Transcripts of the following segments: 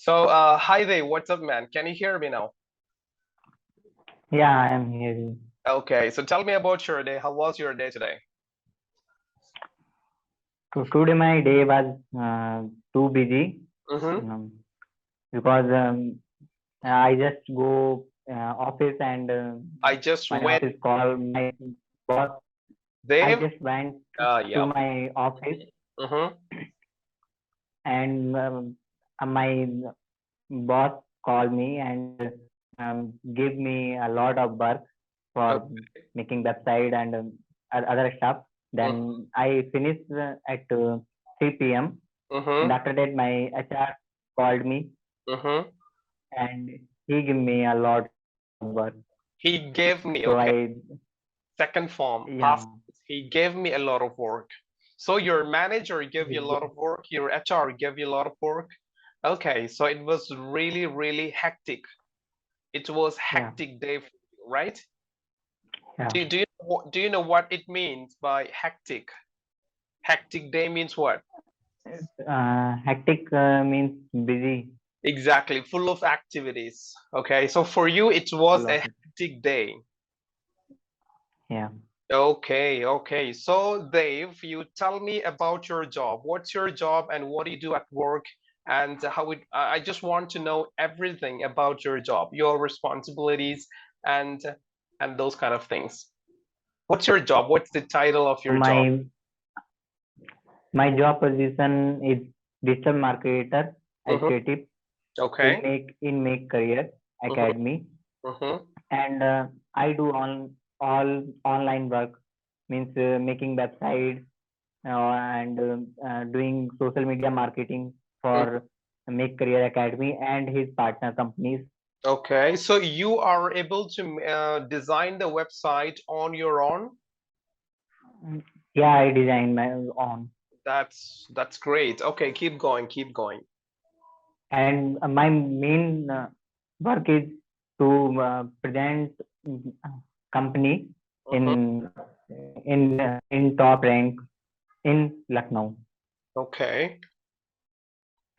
Hi there, what's up, man? Can you hear me now? Yeah, I am hearing. Okay, so tell me about your day. How was your day today? Today my day was too busy Mm-hmm. um, because I just go office and I just my went office call my boss. I there. just went to Yeah. my office Mm-hmm. and my boss called me and give me a lot of work for Okay. making website and other stuff. Then I finished at 3 p.m. And Mm-hmm. after that, my HR called me Mm-hmm. and he gave me a lot of work. He gave So me, I, okay, second form, yeah, past. He gave me a lot of work. So your manager gave you a lot of work, your HR gave you a lot of work. Okay, so it was really, really hectic. It was yeah, hectic day for you, right? yeah. Do you know what it means by hectic? Hectic day means what? Hectic means busy, Exactly, full of activities. Okay, so for you, it was full a of it. hectic day. Yeah. Okay, okay. So Dave, you tell me about your job. What's your job and what do you do at work? And how it, I just want to know everything about your job, your responsibilities, and and those kind of things. What's your job? What's the title of So your job? my job position is digital marketer Mm-hmm. executive Okay. in Make Career Mm-hmm. Academy, Mm-hmm. and I do all online work, means making websites and doing social media marketing Mm-hmm. for Make Career Academy and his partner companies. Okay, so you are able to design the website on your own. Mm, yeah, I design my own, That's great. Okay, keep going, keep going. and my main work is to present company Mm-hmm. in in top rank in Lucknow. Okay.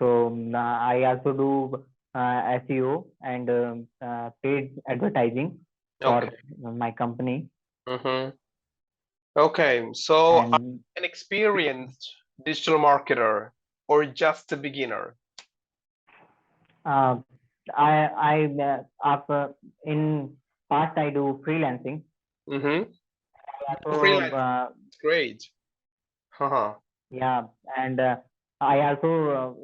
So I also do SEO and paid advertising Okay. for my company. Mm-hmm. Okay, so are And you an experienced digital marketer or just a beginner? uh, I after in past I do freelancing. Mm-hmm. So Freelance. Great. Uh-huh. yeah, and I also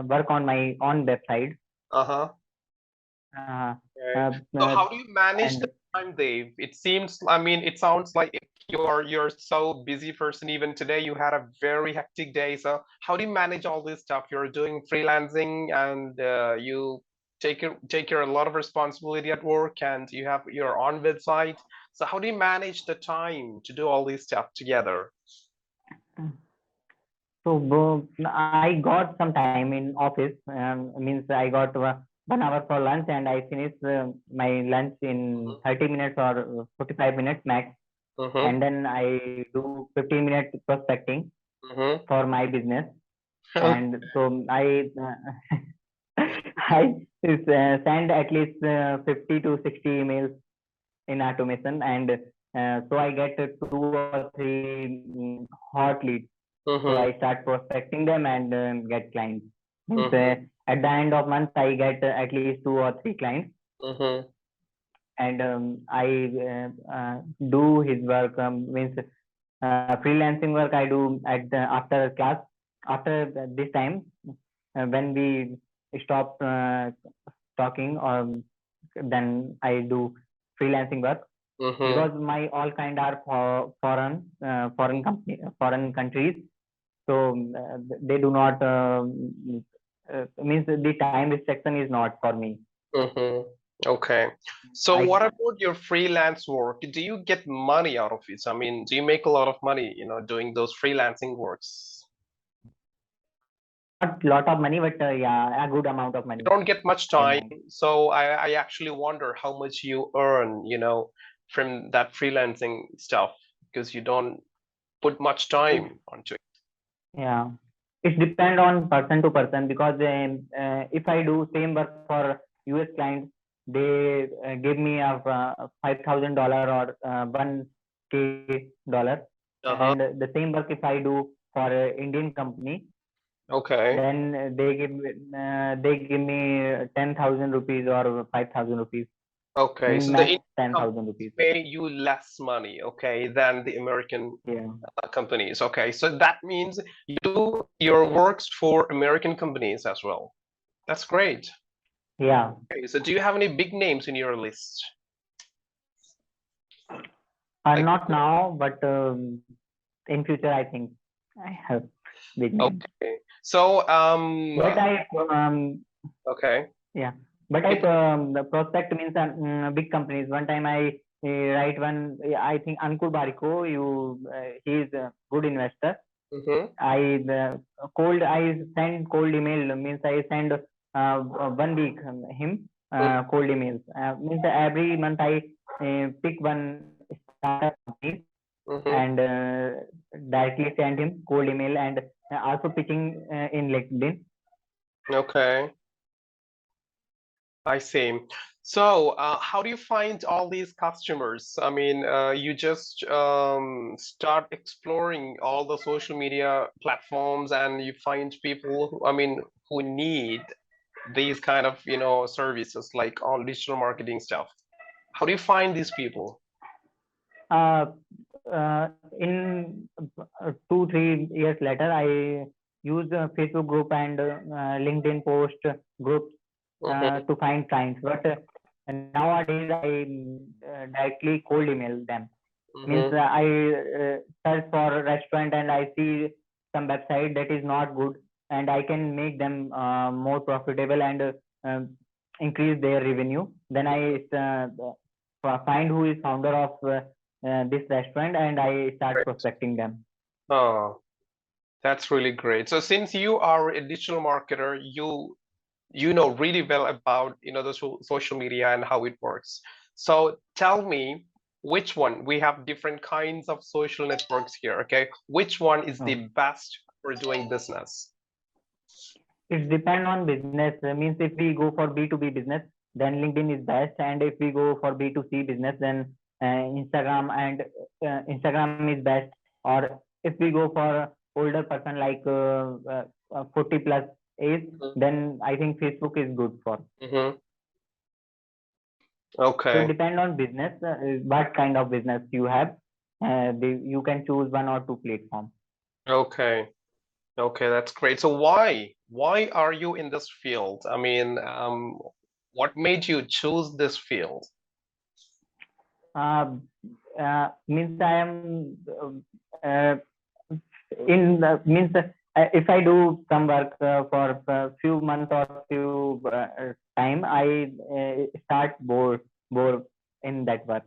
work on my own website. Uh-huh. Uh, Okay. uh, So uh, how do you manage and the time, Dave? It seems, I mean, it sounds like you're so busy person. Even today, you had a very hectic day. So how do you manage all this stuff? You're doing freelancing and you take care a lot of responsibility at work, and you have your own website. So how do you manage the time to do all this stuff together? so I got some time in office. Means I got 1 hour for lunch, and I finish my lunch in 30 minutes or 45 minutes max. Mm-hmm. And then I do 15 minutes prospecting Mm-hmm. for my business. And so I send at least 50 to 60 emails in automation, and so I get 2 or 3 hot leads. So I Mm-hmm. start prospecting them and get clients. Means Mm-hmm. at the end of month I get at least 2 or 3 clients, Mm-hmm. and I do his work. Means freelancing work I do at after class. After this time, when we stop talking, or then I do freelancing work, Mm-hmm. because my all kind are for foreign company, foreign countries. So they do not means the time restriction is not for me. Mm-hmm. Okay. So I what about your freelance work? Do you get money out of it? I mean, do you make a lot of money, doing those freelancing works? not lot of money, but yeah, a good amount of You money don't get much I time, make. so I actually wonder how much you earn, from that freelancing stuff because you don't put much So time onto it. yeah, It depend on person to person because if I do same work for US clients, they give me a $5,000 or $1K, and Uh-huh. the same work if I do for a Indian company, Okay. then they give me 10,000 rupees or 5,000 rupees, Okay. means So the max Indian 10,000 companies rupees. pay you less money, okay, than the American Yeah, companies. Okay. So that means you do your works for American companies as well. That's great. yeah. Okay. So do you have any big names in your list? Like, Not now, but in future, I think I have big name. okay. So, But I okay. yeah, but I It, the prospect means big companies. One time I write one. I think Ankur Bariko. He is a good investor. mhm. I send cold email, means I send 1 week him cold emails. Means every month I pick one startup company Mm-hmm. and directly send him cold email, and also pitching in LinkedIn. Okay. I see. So, how do you find all these customers? I mean, you just start exploring all the social media platforms and you find people who, I mean, who need these kind of, services like all digital marketing stuff. How do you find these people? Uh, in 2 3 years later, I use Facebook group and LinkedIn post groups Mm-hmm. to find clients. But nowadays, I directly cold email them. Means Mm-hmm. I search for a restaurant and I see some website that is not good, and I can make them more profitable and increase their revenue. Then I find who is founder of this restaurant and I start Great. prospecting them. Oh, that's really great. So since you are a digital marketer, you know really well about the social media and how it works. So tell me which one, we have different kinds of social networks here, okay? Which one is the Oh. best for doing business? It depends on business. Means if we go for B2B business, then LinkedIn is best, and if we go for B2C business, then Instagram is best. Or if we go for older person like 40 plus age, then I think Facebook is good for. Mm-hmm. So it Okay. depends on business, what kind of business you have. You can choose one or two platforms. Okay. Okay, that's great. So why are you in this field? I mean, what made you choose this field? Uh, Means I am uh, in the, means if I do some work for a few months or few time, I start bore in that work.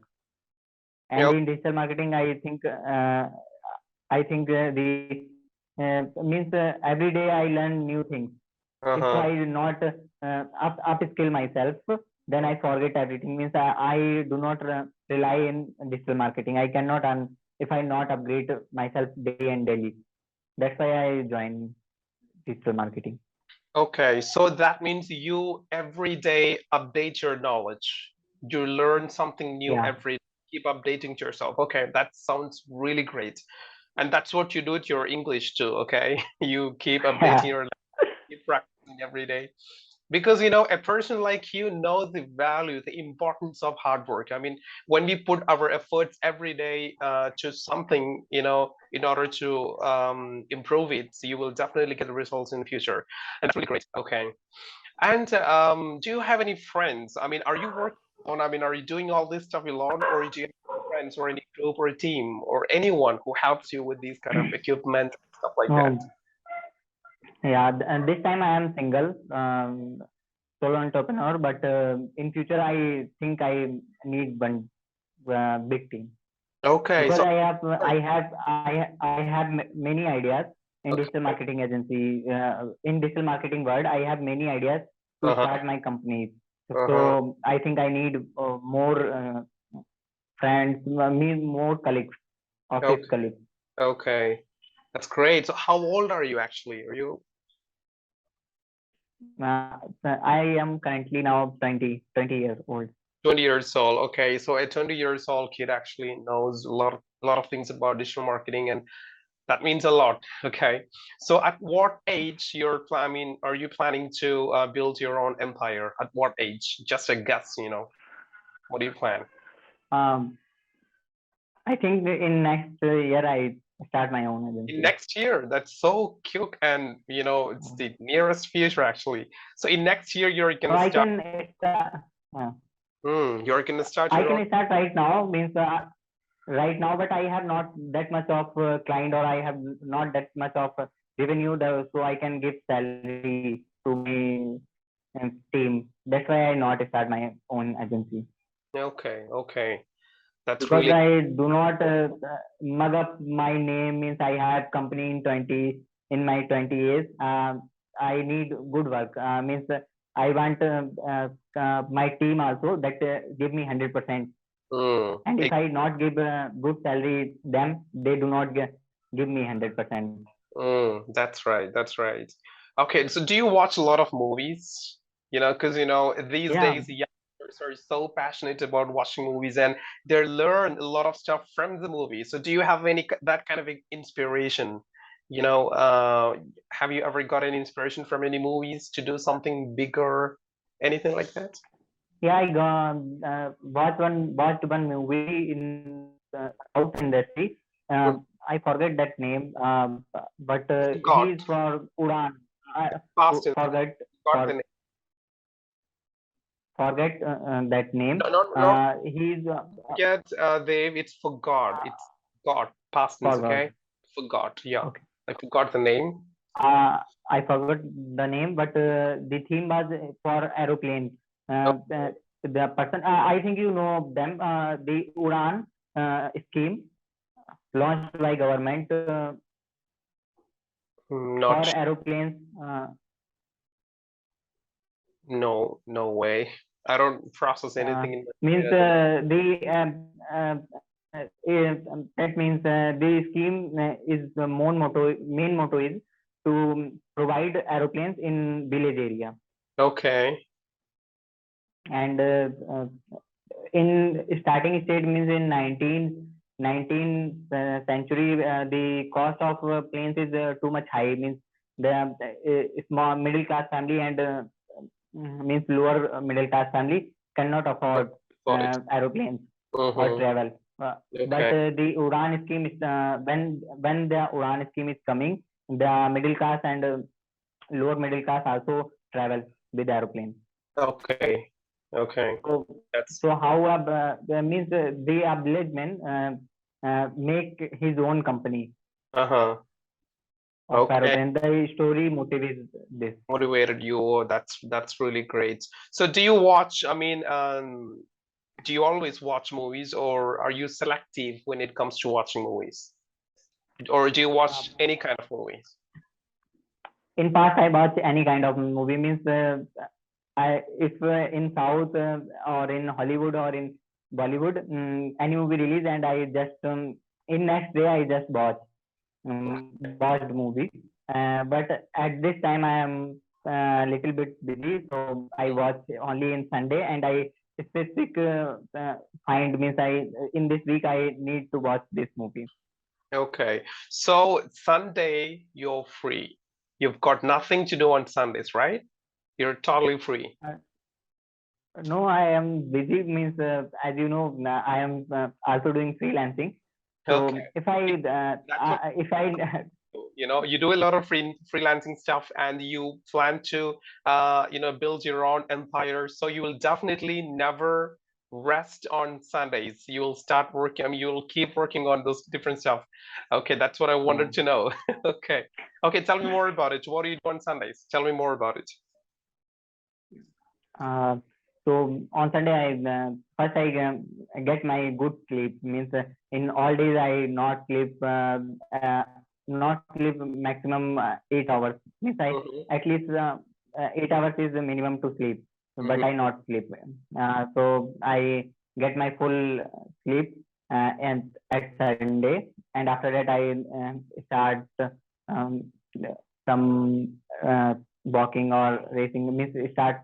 And Yeah. in digital marketing, I think means every day I learn new things. If Uh-huh. I not up skill myself, then I forget everything. Means I do not rely in digital marketing. I cannot if I not upgrade myself day and daily. That's why I joined digital marketing. Okay, so that means you every day update your knowledge. You learn something new Yeah, every day. Keep updating yourself. Okay, that sounds really great. And that's what you do with your English too, okay? You keep updating yeah, your language, keep practicing every day. Because a person like you knows the value, the importance of hard work. I mean, when we put our efforts every day to something, in order to improve it, so you will definitely get the results in the future. And that's really great. Okay. And do you have any friends? I mean, are you working on, I mean, are you doing all this stuff alone, or do you have friends or any group or a team or anyone who helps you with these kind of equipment, stuff like that? oh, yeah. And this time I am single, solo entrepreneur. But in future, I think I need one big team, Okay, because so I have many ideas in digital okay. marketing agency. In digital marketing world, I have many ideas to Uh-huh. start my company. Uh-huh. So I think I need more friends, more colleagues, office Okay. colleagues. Okay. That's great. So how old are you actually? Are you I am currently now 20 years old. 20 years old? Okay, so a 20 years old kid actually knows a lot of things about digital marketing, and that means a lot. Okay, so at what age I mean, are you planning to build your own empire? At what age? Just a guess, you know. What do you plan? Um, I think in next year I start my own In agency. next year, that's so quick, and you know, it's the nearest future actually. So in next year, you're So gonna I start. can You're gonna start I your own. can start right now, means right now, but I have not that much of client, or I have not that much of revenue, so I can give salary to my team. That's why I not start my own agency, Okay, okay, that's because really. I do not mug up my name. Means I have company in my 20 years. I need good work. Means I want my team also that give me 100%. Mm, And if I not give good salary them, they do not give me 100%. That's right. That's right. Okay, so do you watch a lot of movies? You know, because you know these Yeah, days youngsters are so passionate about watching movies and they learn a lot of stuff from the movie. So do you have that kind of inspiration? You know, have you ever got any inspiration from any movies to do something bigger, anything like that? yeah. I watched one movie in South industry. Mm, I forget that name. But he is Forgot. for Udan. I Past and forget forgot the for name. forget that name. No, no, not He's forget, Dave. It's forgot. It's got past tense. forgot. Okay, forgot. Yeah, Okay. I forgot the name. I forgot the name, but the theme was for aeroplane. The person, I think you know them, the Udan scheme launched by government for Not aeroplanes. no, no way. I don't process Uh, anything in my Means brain at the moment. that means the scheme is the main motto is to provide aeroplanes in village area. Okay. And in starting state, means in 19th century, the cost of planes is too much high. Means the small middle class family and means lower middle class family cannot afford For it. aeroplanes or Mm-hmm. travel. But Okay. the Udan scheme is when the Udan scheme is coming, the middle class and lower middle class also travel with aeroplane. Okay. Okay. So, That's so how means the establishment make his own company uh-huh. of Okay. aeroplane. The story motive is this. Motivated you. Oh, that's really great. So do you watch, I mean, do you always watch movies or are you selective when it comes to watching movies? Or do you watch any kind of movies? In past, I watch any kind of movie. Means if in South or in Hollywood or in Bollywood, any movie release, and I just in next day I just watched movie. But at this time I am a little bit busy, so I watch only in Sunday, and I specific find, means I in this week I need to watch this movie. Okay. So Sunday, you're free. You've got nothing to do on Sundays, right? You're totally free. Uh, no, I am busy. Means as you know, I am also doing freelancing. Okay. So if I That's what if I you know, you do a lot of freelancing stuff and you plan to you know, build your own empire. So you will definitely never rest on Sundays. You will start working, I mean, you will keep working on those different stuff. Okay, that's what I uh, wanted to know. Okay. Okay, tell me more about it. What do you do on Sundays? Tell me more about it. Uh, so on Sunday, first I get my good sleep. Means in all days I not sleep, not sleep maximum 8 hours. Means I Mm-hmm. at least 8 hours is the minimum to sleep, but I Mm-hmm. not sleep. So I get my full sleep and at Sunday. and after that I start um, some walking or racing, means start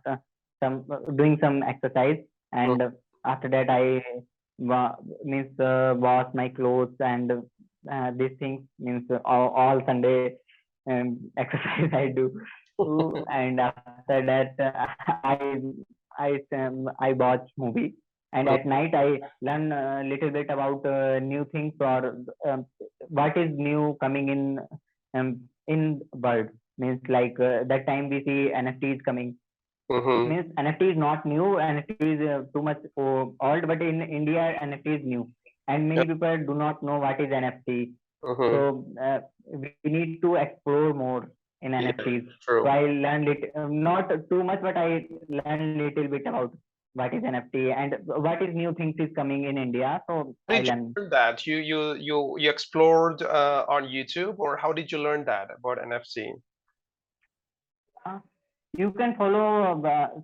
some doing some exercise, Mhm. and after that I means wash my clothes, and these things, means all Sunday exercise I do. And after that I watch movie, and at night I learn a little bit about new things, or what is new coming in world, means like that time we see NFT is coming. Mhm. Means NFT is not new, NFT is too much old, but in India NFT is new, and Yeah. many people do not know what is NFT. Mhm. So we need to explore more in Yeah. NFTs. So True. I learned not too much, but I learned little bit about what is NFT and what is new things is coming in India. So How I did you learned. learn that? You explored on YouTube, or how did you learn that about NFC? Uh, you can follow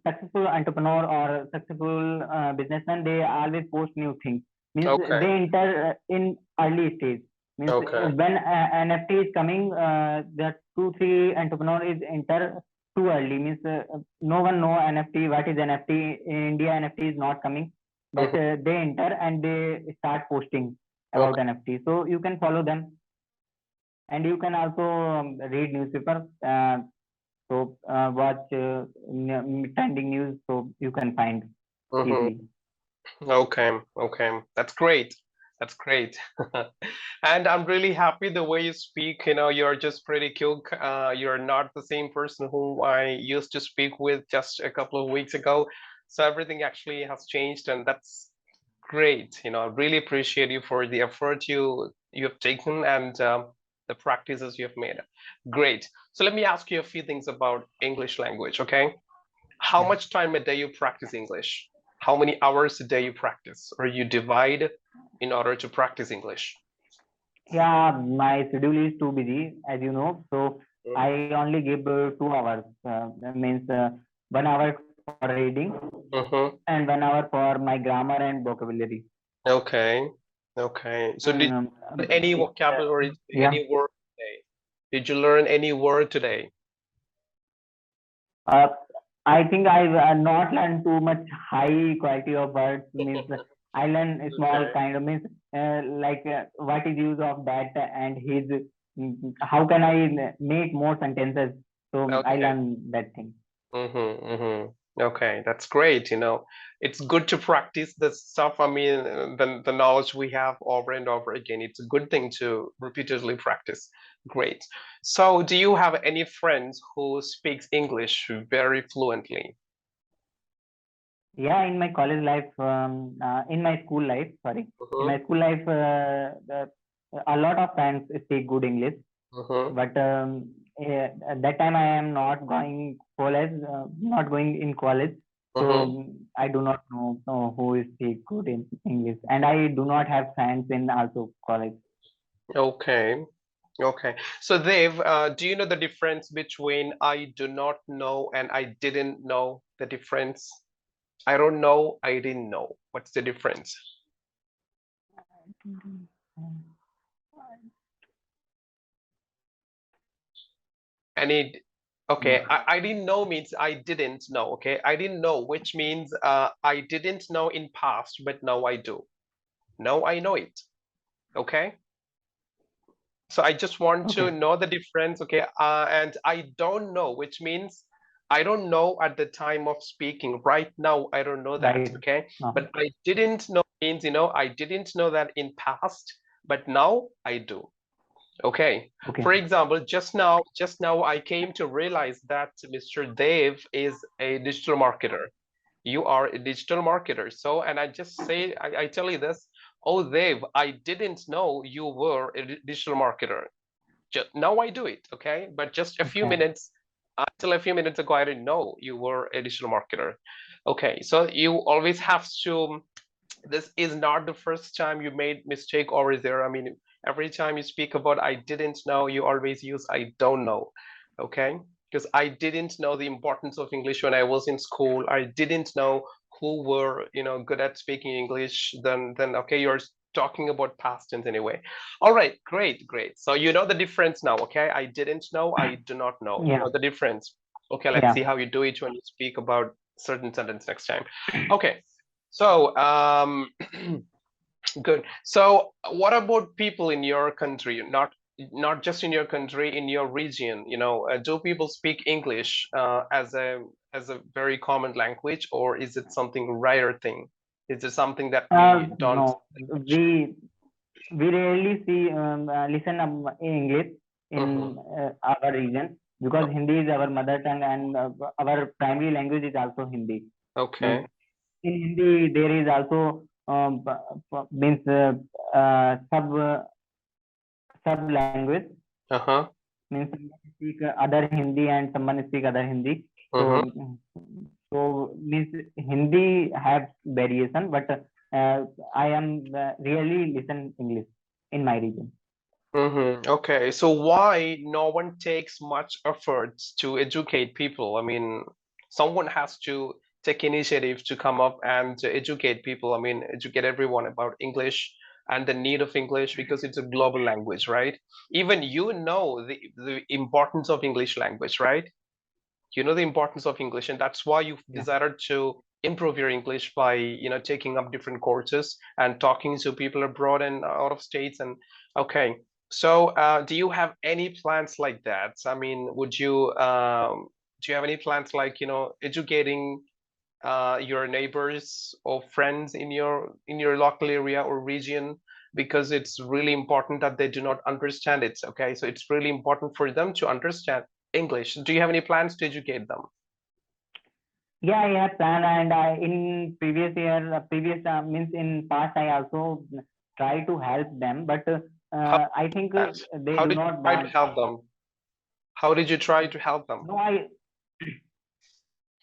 successful entrepreneur or successful businessman. They always post new things. Means Okay. they enter in early stage. Means Okay. when NFT is coming, the 2 3 entrepreneur is enter too early. Means no one know NFT. What is NFT in India? NFT is not coming, but Mhm. they enter and they start posting about Okay. NFT. So you can follow them, and you can also read newspaper. So watch trending news, so you can find Mhm. easily. Okay. Okay. That's great. That's great. And I'm really happy the way you speak. You're just pretty cool. You're not the same person who I used to speak with just a couple of weeks ago. So everything actually has changed, and that's great. I really appreciate you for the effort you have taken, and the practices you have made. Great. So let me ask you a few things about English language, okay? How Yeah, much time a day you practice English? How many hours a day you practice, or you divide in order to practice English? yeah. My schedule is too busy, as you know. So I only give 2 hours. That means 1 hour for reading Mm-hmm. and 1 hour for my grammar and vocabulary. Okay. Okay. So did Um, you learn any vocabulary, yeah. any word today? Did you learn any word today? Uh, I think I not learn too much high quality of words. Means I learn a small Okay. kind of, means like what is use of that, and his how can I make more sentences. So I Okay. learn that thing. Mm-hmm, mm-hmm. Okay, that's great. It's good to practice the stuff. I mean, the knowledge we have over and over again. It's a good thing to repeatedly practice. Great. So, do you have any friends who speaks English very fluently? Yeah, in my college life, in my school life, sorry, in Mm-hmm, my school life, a lot of friends speak good English. mm-hmm, But at that time I am not going college, not going in college, so mm-hmm. I do not know who is speak good in English, and I do not have friends in also college. Okay, okay. So, Dev, do you know the difference between I do not know and I didn't know the difference? I don't know, I didn't know. What's the difference? Any Okay, I didn't know means I didn't know. Okay, I didn't know, which means I didn't know in past, but now I do. Now I know it. Okay, so I just want to Okay, know the difference. Okay, and I don't know, which means I don't know at the time of speaking. Right now, I don't know that. right. Okay, Uh, but I didn't know means I didn't know that in past, but now I do. Okay. okay, For example, just now I came to realize that Mr. Dev is a digital marketer. You are a digital marketer. So, and I just say, I tell you this, oh, Dev, I didn't know you were a digital marketer. Just, now I do it, okay? But just a few okay, minutes, until a few minutes ago, I didn't know you were a digital marketer. Okay, so you always have to, this is not the first time you made mistake over there. I mean, every time you speak about I didn't know, you always use I don't know. Okay, because I didn't know the importance of English when I was in school. I didn't know who were good at speaking English. Then okay, you're talking about past tense anyway. All right, great, great. So you know the difference now, okay? I didn't know, I do not know. You Yeah, know the difference. Okay, let's yeah. see how you do it when you speak about certain sentence next time. Okay, so good. So what about people in your country? Not just in your country, in your region, do people speak English as a very common language, or is it something rare thing? Is it something that we don't No, speak much? we rarely see listen in English Mm-hmm. in our region because Hindi is our mother tongue and our primary language is also Hindi. Means Okay. in Hindi there is also means sub language Uh-huh. means someone speak other Hindi and someone speak other Hindi. So Mm-hmm. means Hindi have variation, but I am really listen English in my region. Mm-hmm. Okay. So why no one takes much efforts to educate people? I mean, someone has to take initiative to come up and to educate people. I mean, educate everyone about English and the need of English because it's a global language, right? Even you know the importance of English language, right? You know the importance of English, and that's why you've Yeah. decided to improve your English by, taking up different courses and talking to people abroad and out of states. And okay, so do you have any plans like that? I mean, do you have any plans like, educating your neighbors or friends in your local area or region? Because it's really important that they do not understand it. Okay, so it's really important for them to understand English. Do you have any plans to educate them? Yeah, I have plan and in previous year, previous means in past I also try to help them, but How I think that? they How do did you not try to want. help them? How did you try to help them? No,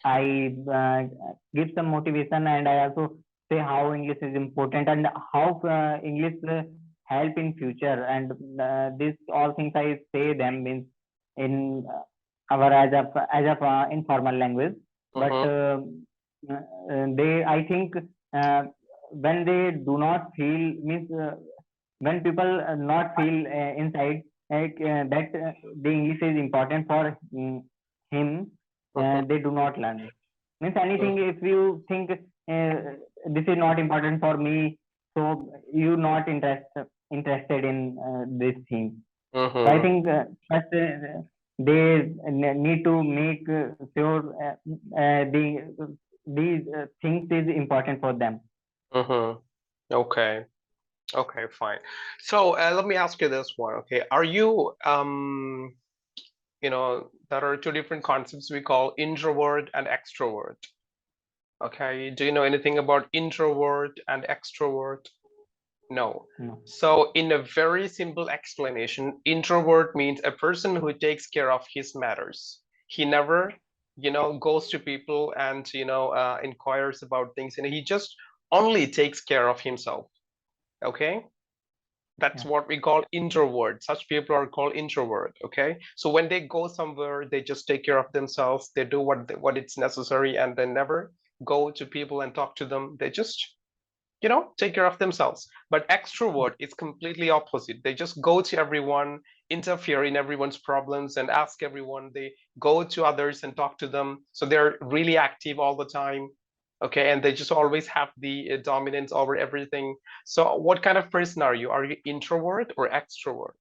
I give some motivation and I also say how English is important and how English help in future and this all things I say them means in our as a informal language, but Mm-hmm. they I think when they do not feel means when people not feel inside like that the English is important for him, Mm-hmm. they do not learn. Means anything if you think this is not important for me, so you not interested in this thing. So I Mm-hmm. think first they need to make sure these things is important for them. Mm-hmm. Okay. Okay, fine. So let me ask you this one. Okay, are you there are two different concepts we call introvert and extrovert. Okay, do you know anything about introvert and extrovert? No. No. So, in a very simple explanation, introvert means a person who takes care of his matters. He never, goes to people and, inquires about things, and he just only takes care of himself. Okay? That's Yeah. what we call introvert. Such people are called introvert. Okay? So when they go somewhere, they just take care of themselves. They do what it's necessary, and they never go to people and talk to them. They just take care of themselves. But extrovert is completely opposite. They just go to everyone, interfere in everyone's problems, and ask everyone. They go to others and talk to them. So they're really active all the time. Okay, and they just always have the dominance over everything. So what kind of person are you? Are you introvert or extrovert?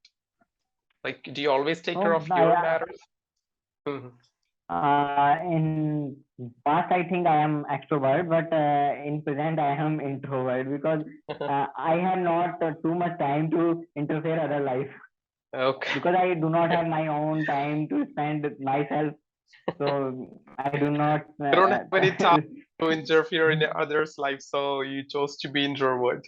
Like, do you always take care So of your matters? Mhm. in past I think I am extrovert, but in present I am introvert because I have not too much time to interfere other life Okay. because I do not have my own time to spend with myself. So I do not. You don't have any time to interfere in others' life, so you chose to be introvert.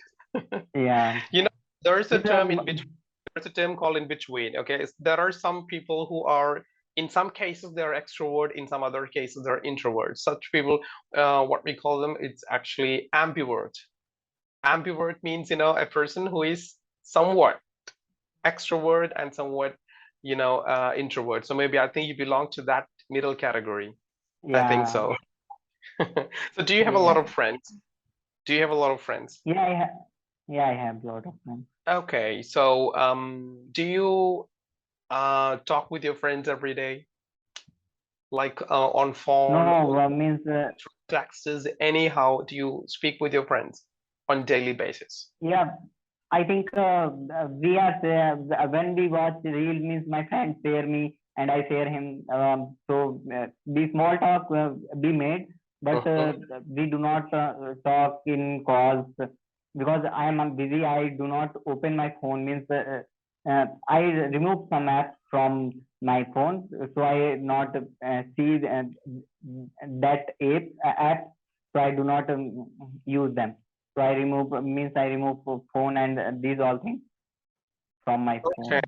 Yeah. You know, there's a It's term in between. There's a term called in between. Okay, there are some people who are, in some cases, they're extrovert. In some other cases, they're introverts. Such people, what we call them, it's actually ambivert. Ambivert means, a person who is somewhat extrovert and somewhat, introvert. So maybe I think you belong to that middle category. I think yeah. so. So do you have a lot Yeah. of friends? Do you have a lot of friends? Yeah. Yeah, I have a lot of friends. Okay, so do you talk with your friends every day, like on phone No, or means texts? Anyhow, do you speak with your friends on daily basis? yeah. I think we are when we watch reel means my friend share me and I share him. So the small talk be made, but Mhm. we do not talk in calls because I am busy. I do not open my phone. Means I remove some apps from my phone, so I not see that app. So I do not use them. So I remove means I remove phone and these all things from my Okay. phone.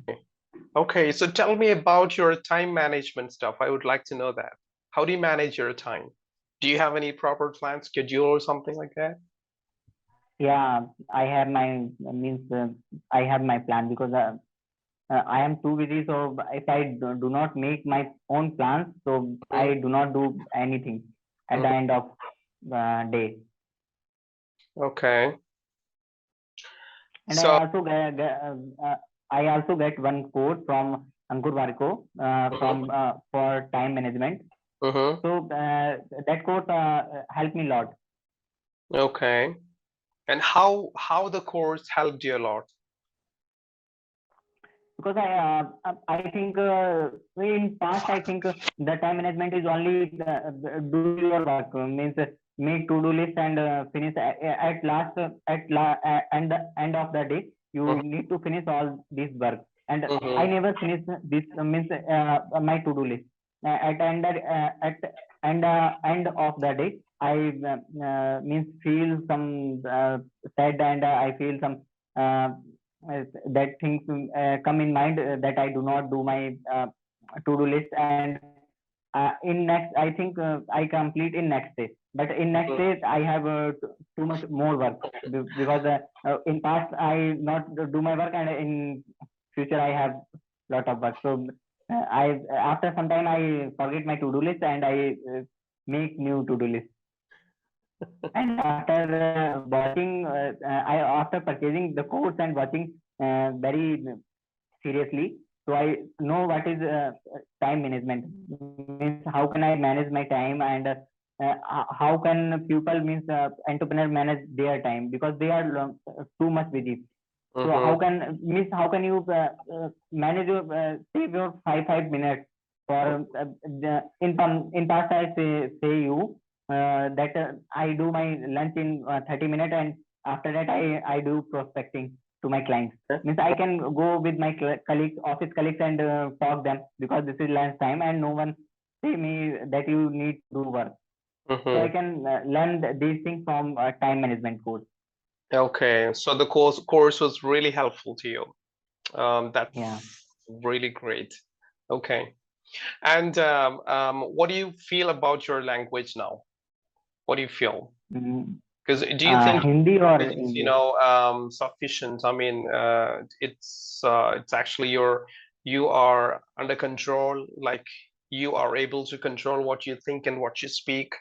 Okay, so tell me about your time management stuff. I would like to know that. How do you manage your time? Do you have any proper plan schedule or something like that? Yeah, I have my means I have my plan because I am too busy. So if I do not make my own plans, so Mhm. I do not do anything at the Mhm. end of day. Okay. And So, I also get one quote from Ankur Wariko mhm, from for time management. mhm. So that quote helped me a lot Okay. And how the course helped you a lot? because I think in past I think the time management is only do your work means make to do list and finish at last and the end of the day you Mhm, need to finish all this work and I mhm, never finish this means my to do list at end of the day I means feel some sad and I feel some uh, that things come in mind that I do not do my to-do list and in next I think I complete in next day but in next day mhm, I have too much more work because in past I not do my work and in future I have lot of work so I after some time I forget my to-do list and I make new to-do list and after watching I after purchasing the course and watching very seriously. So I know what is time management means. How can I manage my time and how can people means entrepreneur manage their time because they are too much busy. So how mhm, can means how can you manage your save your five minutes for in past I say you that I do my lunch in 30 minutes and after that I do prospecting to my clients means I can go with my colleagues office colleagues and talk them because this is lunch time and no one say me that you need to do work so I mhm. can learn these things from time management course. Okay, so the course was really helpful to you. That's Yeah. really great. Okay. And what do you feel about your language now? What do you feel? Mm, Because do you think Hindi or language is, English? sufficient? I mean, it's actually you are under control, like you are able to control what you think and what you speak.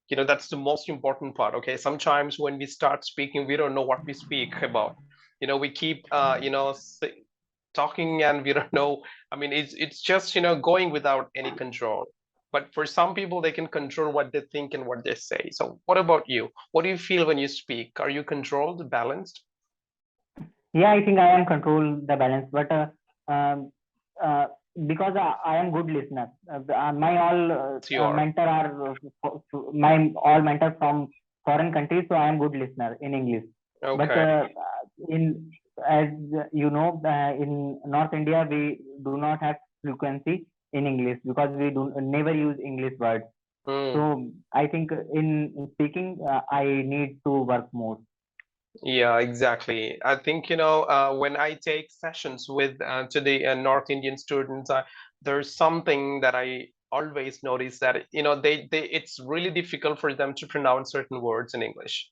That's the most important part. Okay, sometimes when we start speaking, we don't know what we speak about. We keep talking and we don't know. I mean, it's just going without any control. But for some people, they can control what they think and what they say. So what about you? What do you feel when you speak? Are you controlled, balanced? Yeah, I think I am control the balance, but um, uh, because I am good listener. My all Yes, you are. mentor are my all mentor from foreign countries, so I am good listener in English. But Okay. in as you know, in North India we do not have frequency in English because we do never use English words. Hmm. So I think in speaking I need to work more. Yeah, exactly. I think, when I take sessions with to the North Indian students, there's something that I always notice that, it's really difficult for them to pronounce certain words in English.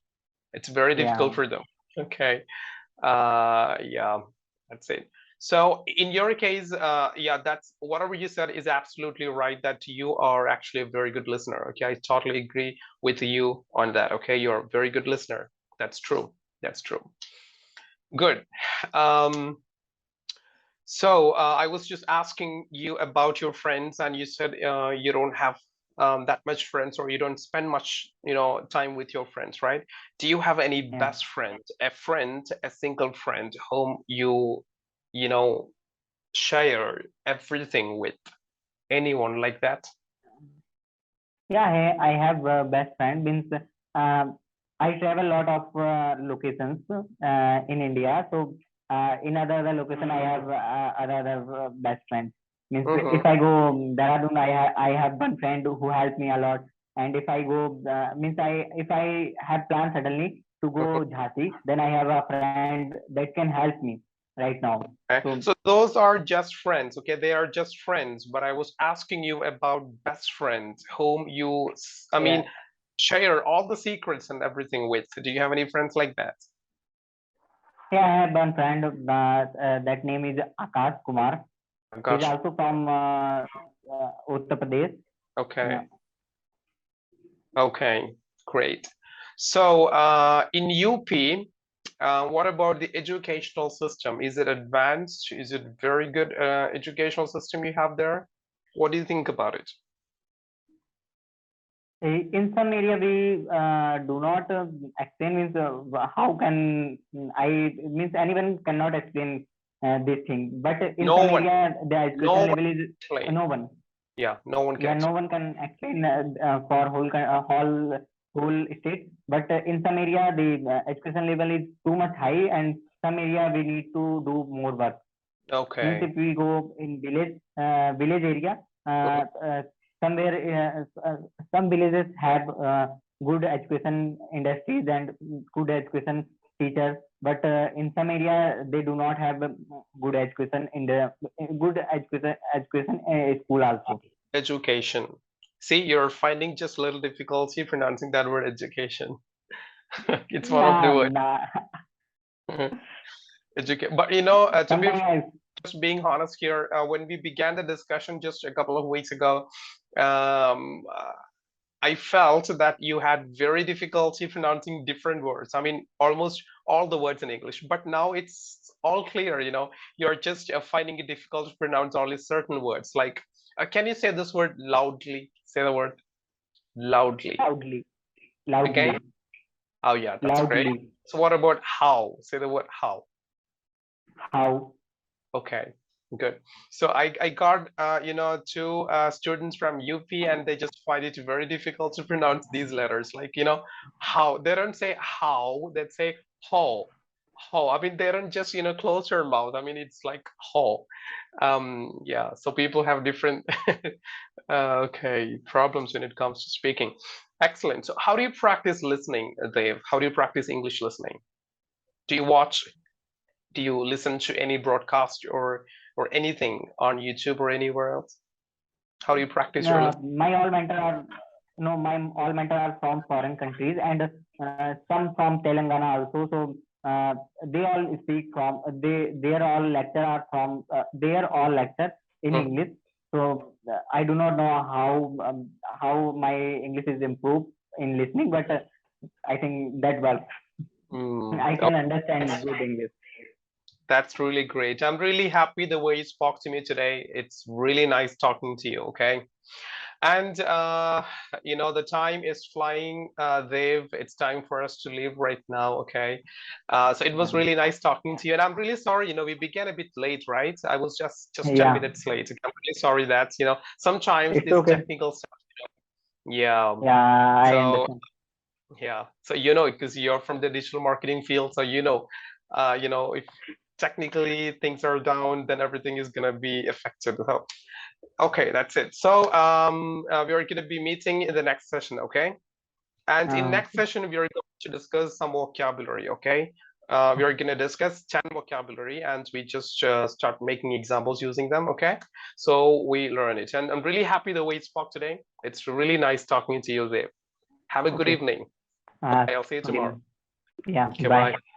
It's very difficult Yeah. for them. Okay. Yeah, that's it. So in your case, yeah, that's whatever you said is absolutely right that you are actually a very good listener. Okay, I totally agree with you on that. Okay, you're a very good listener. That's true. That's true. Good. Um, so I was just asking you about your friends, and you said you don't have that much friends, or you don't spend much, time with your friends, right? Do you have any Yeah. best friend, a single friend whom you know, share everything with? Anyone like that? Yeah, I have a best friend. Means I travel a lot of locations in India. So in other location, I have other best friends. Means if Mm-hmm. I go Dehradun, I have one friend who helps me a lot. And if I go means if I have planned suddenly to go Jhansi, then I have a friend that can help me right now. Okay. So So those are just friends, okay? They are just friends, but I was asking you about best friends whom I yeah, mean, share all the secrets and everything with. Do you have any friends like that? yeah, I have one friend that name is Akash Kumar. He's Gosh, also from Uttar Pradesh. Yeah. okay, okay, great. So in UP, what about the educational system? Is it advanced? Is it very good educational system you have there? What do you think about it? In some area we do not explain means how can I means anyone cannot explain this thing. But in No some one, area the no education one level is explain. no one. Yeah, no one Yeah, can no explain. one can explain for whole state. But in some area the education level is too much high, and some area we need to do more work. Means Okay. if we go in village area, Mhm. somewhere some villages have good education industries and good education teachers, but in some area they do not have good education in the good education school also. Education. See, you're finding just a little difficulty pronouncing that word education. It's one of the Nah, words. nah. Educate. But to be Sometimes just being honest here, when we began the discussion just a couple of weeks ago, um, I felt that you had very difficulty pronouncing different words. I mean, almost all the words in English, but now it's all clear, you're just finding it difficult to pronounce only certain words. Like, can you say this word loudly? Say the word loudly. loudly, Again? loudly, Oh, yeah, that's great. loudly. So what about how? Say the word how. How? Okay, good. So I got two students from UP, and they just find it very difficult to pronounce these letters. Like, how. They don't say how, they say ho. Ho. I mean, they don't just close their mouth. I mean, it's like ho. Yeah, so people have different okay, problems when it comes to speaking. Excellent. So how do you practice listening, Dave? How do you practice English listening? Do you watch, do you listen to any broadcast or anything on YouTube or anywhere else? How do you practice your listening? My all mentor are no, my all mentor are from foreign countries, and some from Telangana also. So they all speak from their all lecture are from their all lecture in Hmm. English. So I do not know how my English is improved in listening, but I think that works. I Oh, can understand that's good English. that's really great. I'm really happy the way you spoke to me today. It's really nice talking to you. Okay. And the time is flying, Dave. It's time for us to leave right now, okay? So it was really nice talking to you, and I'm really sorry. We began a bit late, right? I was just 10 Yeah, minutes late. I'm really sorry that sometimes it's this okay. technical stuff. Yeah. Yeah, I So understand. yeah. So because you're from the digital marketing field, so if technically things are down, then everything is gonna be affected. So okay, that's it. So we're going to be meeting in the next session, okay? And in next Okay. session, we are going to discuss some vocabulary, okay? We are going to discuss 10 vocabulary, and we just start making examples using them, okay? So we learn it. And I'm really happy the way you spoke today. It's really nice talking to you, Dave. Have a good Okay. evening. Uh, Bye. I'll see you tomorrow. yeah. Okay, Bye. bye.